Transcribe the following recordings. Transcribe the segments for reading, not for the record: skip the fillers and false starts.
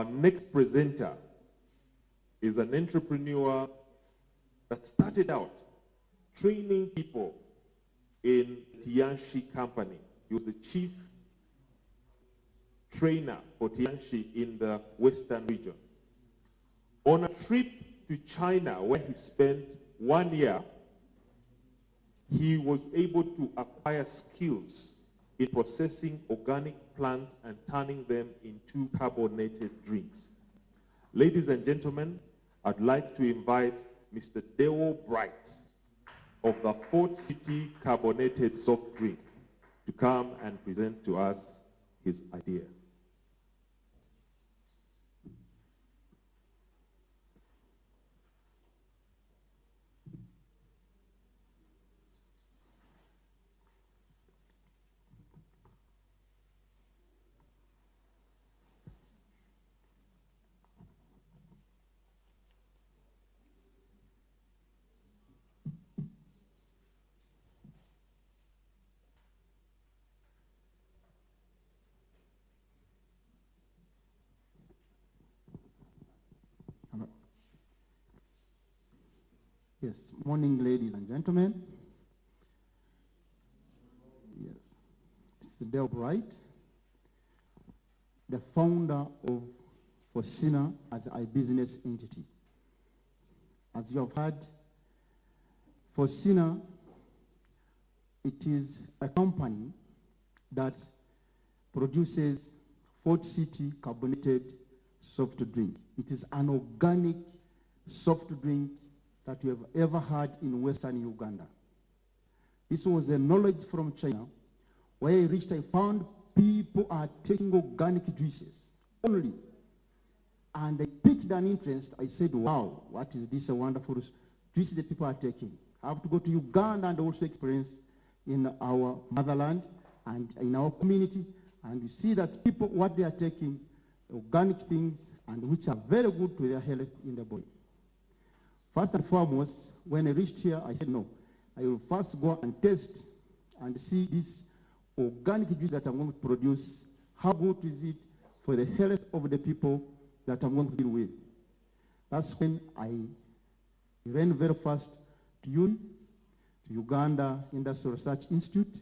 Our next presenter is an entrepreneur that started out training people in Tianshi company. He was the chief trainer for Tianshi in the Western region. On a trip to China, where he spent 1 year, he was able to acquire skills in processing organic plants and turning them into carbonated drinks. Ladies and gentlemen, I'd like to invite Mr. Deo Bright of the Fort City Carbonated Soft Drink to come and present to us his idea. Yes, morning, ladies and gentlemen. Yes, it's Dale Bright, the founder of Fosina as a business entity. As you have heard, Fosina, it is a company that produces Fort City carbonated soft drink. It is an organic soft drink that you have ever had in Western Uganda. This was a knowledge from China, where I reached, I found people are taking organic juices only. And I picked an interest. I said, wow, what is this a wonderful juice that people are taking? I have to go to Uganda and also experience in our motherland and in our community. And you see that people, what they are taking, organic things, and which are very good to their health in the body. First and foremost, when I reached here, I said, no, I will first go and test and see this organic juice that I'm going to produce. How good is it for the health of the people that I'm going to deal with? That's when I ran very fast to Uganda Industrial Research Institute.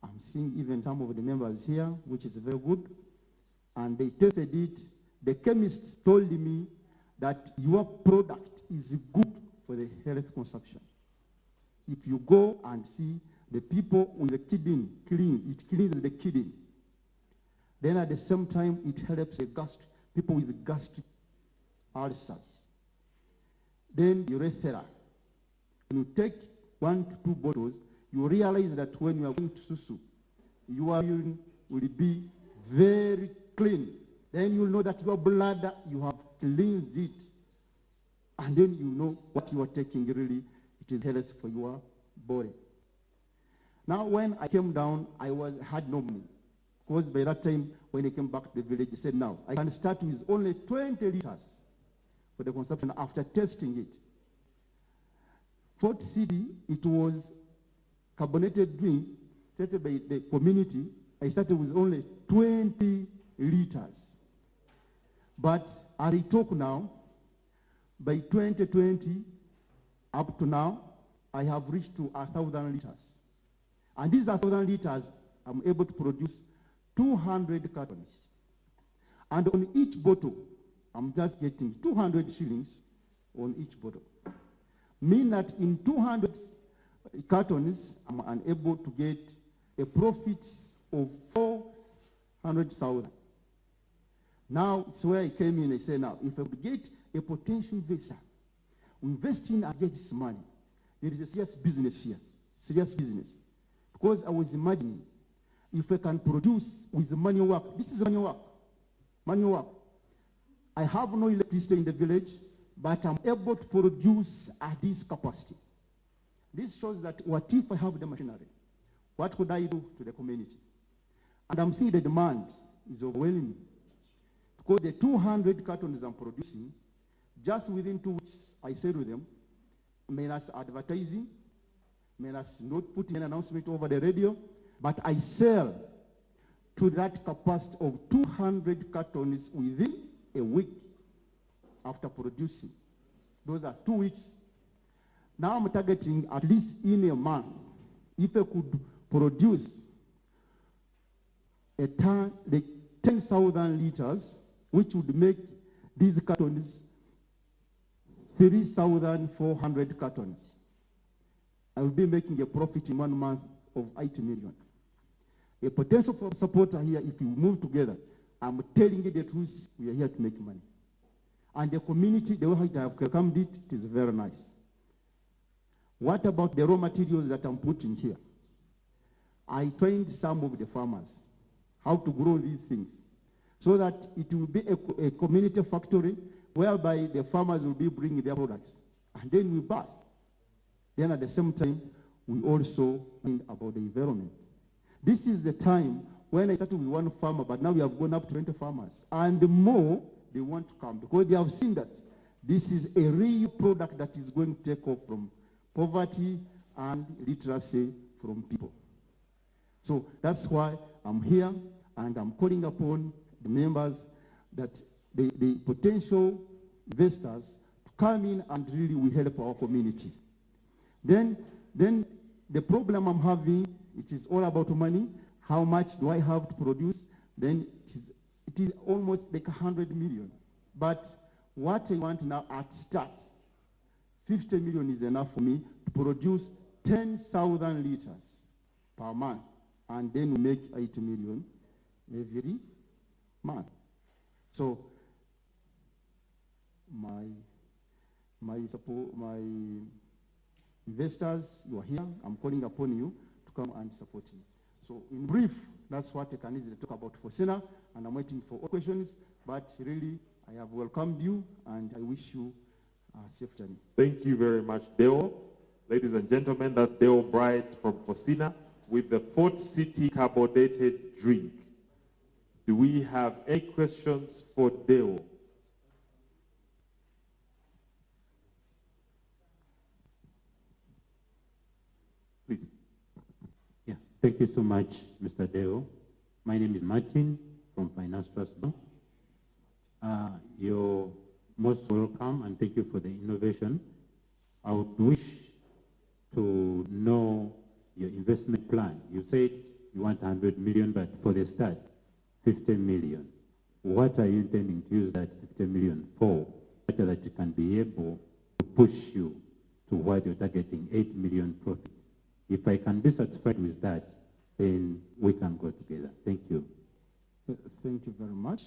I'm seeing even some of the members here, which is very good. And they tested it. The chemists told me that your product is good for the health consumption. If you go and see the people with the kidney it cleans the kidney. Then at the same time, it helps the people with gastric ulcers. Then urethra. When you take 1 to 2 bottles, you realize that when you are going to susu, your urine will be very clean. Then you know that your bladder, you have cleansed it. And then you know what you are taking really, it is health for your body. Now when I came down, I had no money. Because by that time, when I came back to the village, I said, now, I can start with only 20 liters for the consumption after testing it. Fort City, it was carbonated drink, started by the community. I started with only 20 liters. But as I talk now, by 2020, up to now, I have reached to 1,000 liters. And these 1,000 liters, I'm able to produce 200 cartons. And on each bottle, I'm just getting 200 shillings on each bottle. Meaning that in 200 cartons, I'm unable to get a profit of 400,000. Now, it's where I came in and said, now, if I would get a potential investor, investing and get this money, there is a serious business here, serious business. Because I was imagining, if I can produce with manual work, this is manual work. I have no electricity in the village, but I'm able to produce at this capacity. This shows that what if I have the machinery? What could I do to the community? And I'm seeing the demand is overwhelming. Because the 200 cartons I'm producing, just within 2 weeks, I said to them, may us advertising, may us not put an announcement over the radio, but I sell to that capacity of 200 cartons within a week after producing. Those are 2 weeks. Now I'm targeting at least in a month. If I could produce a ton, like 10,000 liters, which would make these cartons 3,400 cartons, I will be making a profit in 1 month of 8 million. A potential supporter here, if you move together, I'm telling you the truth, we are here to make money. And the community, the way I have welcomed it, it is very nice. What about the raw materials that I'm putting here? I trained some of the farmers how to grow these things so that it will be a community factory whereby the farmers will be bringing their products. And then we buy. Then at the same time, we also think about the environment. This is the time when I started with 1 farmer, but now we have gone up to 20 farmers. And the more they want to come because they have seen that this is a real product that is going to take off from poverty and literacy from people. So that's why I'm here and I'm calling upon the members that the potential investors to come in and really will help our community. Then the problem I'm having, it is all about money. How much do I have to produce? Then it is almost like 100 million. But what I want now at start, 50 million is enough for me to produce 10,000 liters per month. And then we make 8 million every month. So my investors, you are here. I'm calling upon you to come and support me. So in brief, that's what I can easily talk about for Sena, and I'm waiting for all questions. But really, I have welcomed you, and I wish you a safe journey. Thank you very much, Deo. Ladies and gentlemen, that's Deo Bright from Fosina with the Fort City carbonated drink. Do we have any questions for Deo? Please. Yeah, thank you so much, Mr. Deo. My name is Martin from Finance Trust Bank. You're most welcome and thank you for the innovation. I would wish to know your investment plan. You said you want 100 million, but for the start, 50 million. What are you intending to use that 50 million for, such that you can be able to push you to what you're targeting, 8 million profit? If I can be satisfied with that, then we can go together. Thank you. Thank you very much.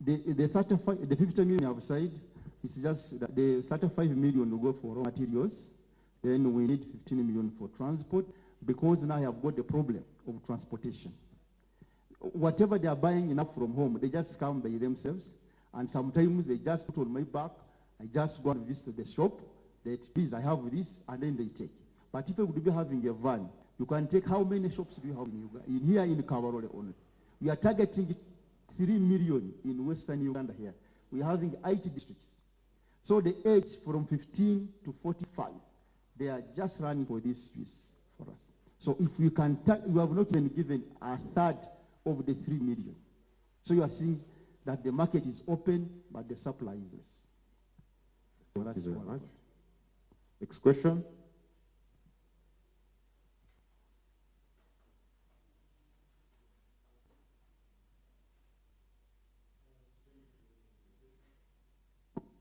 The 50 million I've said, it's just that the 35 million will go for raw materials. Then we need 15 million for transport, because now I have got the problem of transportation. Whatever they are buying enough from home, they just come by themselves, and sometimes they just put on my back. I just go and visit the shop, that please, I have this, and then they take. But if I would be having a van, you can take how many shops do you have in Uganda? Here in Kabarole only. We are targeting 3 million in Western Uganda here. We are having 8 districts. So the age from 15 to 45, they are just running for this space for us. So if we can, we have not been given a third of the 3 million. So you are seeing that the market is open, but the supply is less. So Thank you very much. Next question.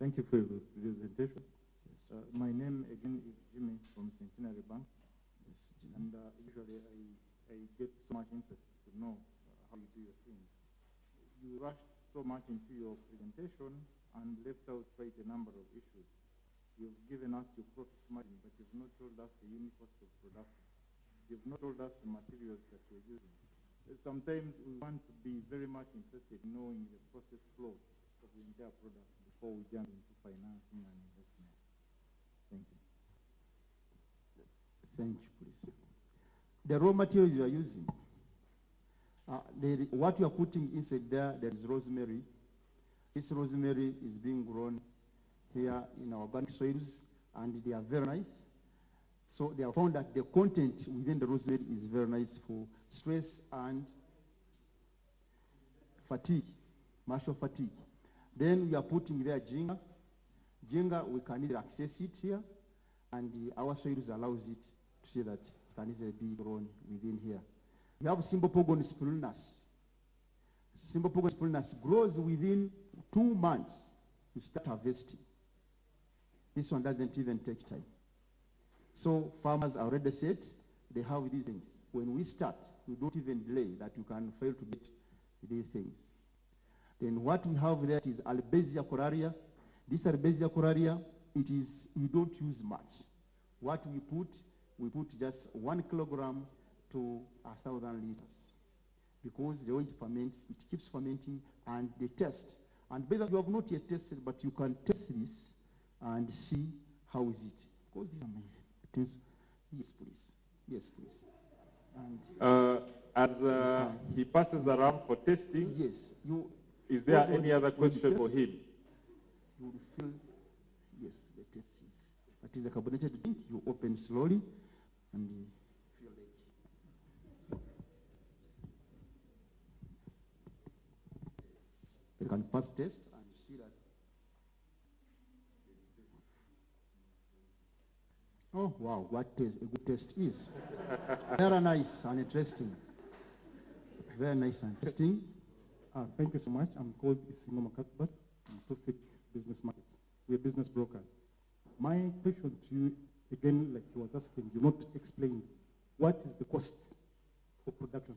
Thank you for your presentation. Yes, my name again is Jimmy from Centenary Bank. Yes, and usually I get so much interest to know how you do your things. You rushed so much into your presentation and left out quite a number of issues. You've given us your profit margin, but you've not told us the unit cost of production. You've not told us the materials that you're using. Sometimes we want to be very much interested in knowing the process flow of the entire product before we jump into financing and investment. Thank you. Thank you, please. The raw materials you are using, what you are putting inside there is rosemary. This rosemary is being grown here in our organic soils, and they are very nice. So they have found that the content within the rosemary is very nice for stress and fatigue, martial fatigue. Then we are putting there Hinga. Hinga, we can either access it here, and our soils allows it to say that it can easily be grown within here. We have Simbopogon spirulinus. Simbopogon spirulinus grows within 2 months. You start harvesting. This one doesn't even take time. So farmers are already set. They have these things. When we start, we don't even delay that you can fail to get these things. Then what we have there is Albizia coraria. This Albizia coraria, we don't use much. What we put just 1 kilogram to 1,000 liters. Because the way it ferments, it keeps fermenting, and they test. And whether you have not yet tested, but you can test this and see how is it. Because these are my things. Yes, please. Yes, please. And as he passes around for testing, yes, is there any other question for him? You will feel, yes, the test is. That is a carbonated drink. You open slowly and you feel like. You can first test and see that. Oh, wow, what a good test is. Very nice and interesting. Very nice and interesting. Thank you so much. I'm called Imuka. I'm Tofik Business Markets. We're business brokers. My question to you, again, like you was asking, you not explain what is the cost for production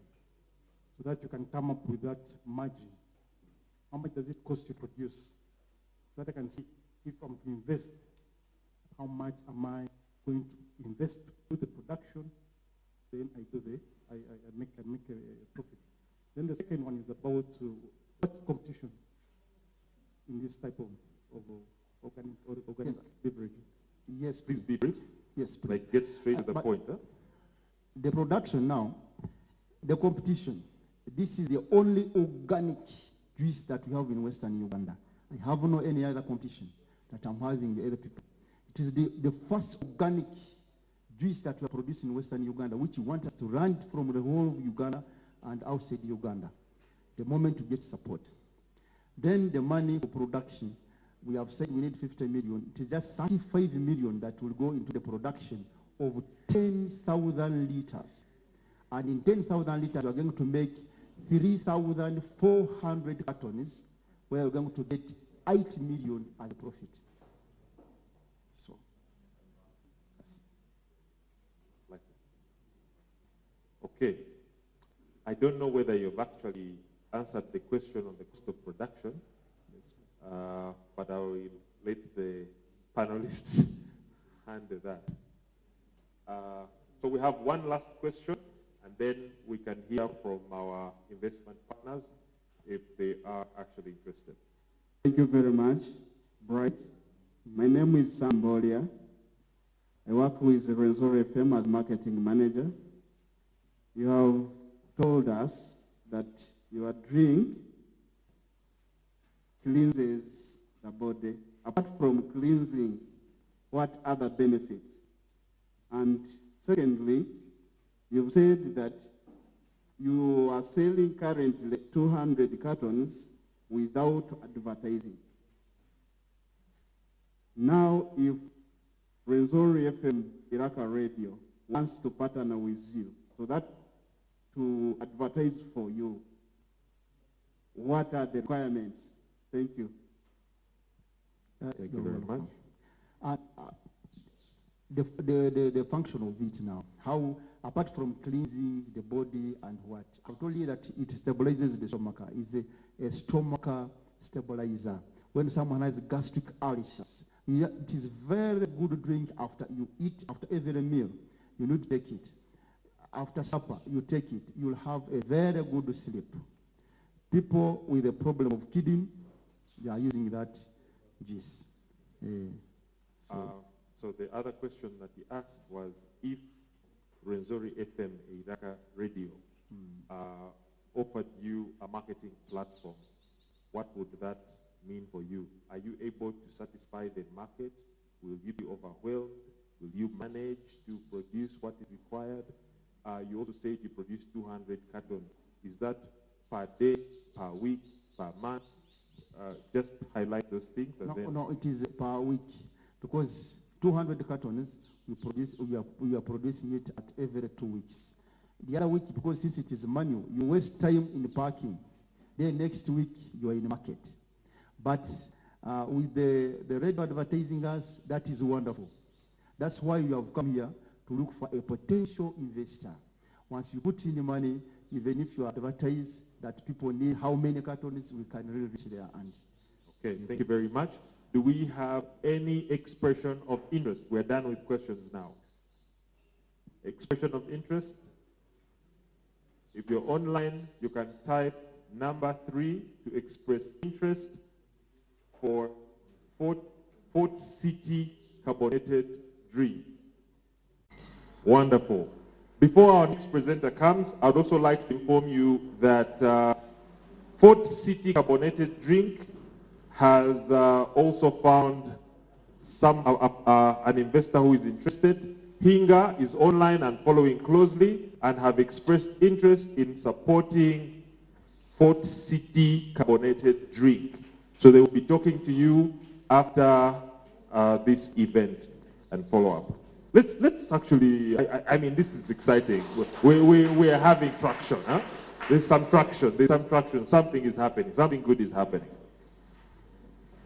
so that you can come up with that margin. How much does it cost to produce? So that I can see if I'm to invest, how much am I going to invest to the production, then I make a profit. Then the second one is about what's competition in this type of organic beverage. Yes, Please be brief. Yes, please. Like get straight to the point. Huh? The production now, the competition. This is the only organic juice that we have in Western Uganda. I have no any other competition that I'm having the other people. It is the first organic juice that we are producing in Western Uganda, which we want us to run from the whole of Uganda and outside Uganda, the moment you get support. Then the money for production, we have said we need 50 million. It is just 35 million that will go into the production of 10,000 liters. And in 10,000 liters, we are going to make 3,400 cartons, where we're going to get 8 million as a profit. So, like okay. I don't know whether you've actually answered the question on the cost of production, but I will let the panelists handle that. So we have one last question, and then we can hear from our investment partners if they are actually interested. Thank you very much, Bright. My name is Sam Bolia. I work with Renzori FM as marketing manager. You have told us that your drink cleanses the body. Apart from cleansing, what other benefits? And secondly, you've said that you are selling currently 200 cartons without advertising. Now, if Renzori FM Iraka Radio wants to partner with you, so that to advertise for you, what are the requirements? Thank you. Thank you very much. The function of it now, how, apart from cleansing the body and what, I've told you that it stabilizes the stomach. It's a stomach stabilizer. When someone has gastric ulcers, it is very good drink after you eat, after every meal. You need to take it. After supper, you take it. You'll have a very good sleep. People with a problem of kidney, they are using that juice. So the other question that he asked was if Renzori FM Iraka Radio offered you a marketing platform, what would that mean for you? Are you able to satisfy the market? Will you be overwhelmed? Will you manage to produce what is required? You also said you produce 200 cartons. Is that per day, per week, per month? Just highlight those things. And No, it is per week, because 200 cartons we are producing it at every 2 weeks. The other week, because since it is manual, you waste time in packing. Then next week you are in market. But with the radio advertising us, that is wonderful. That's why you have come here to look for a potential investor. Once you put in the money, even if you advertise that people need how many cartons, we can really reach their hand. Okay, thank you very much. Do we have any expression of interest? We're done with questions now. Expression of interest? If you're online, you can type number 3 to express interest for Fort City Carbonated Drink. Wonderful. Before our next presenter comes, I'd also like to inform you that Fort City Carbonated Drink has also found an investor who is interested. Hinga is online and following closely and have expressed interest in supporting Fort City Carbonated Drink. So they will be talking to you after this event and follow up. Let's actually, I mean, this is exciting. We are having traction, huh? There's some traction, something is happening, something good is happening.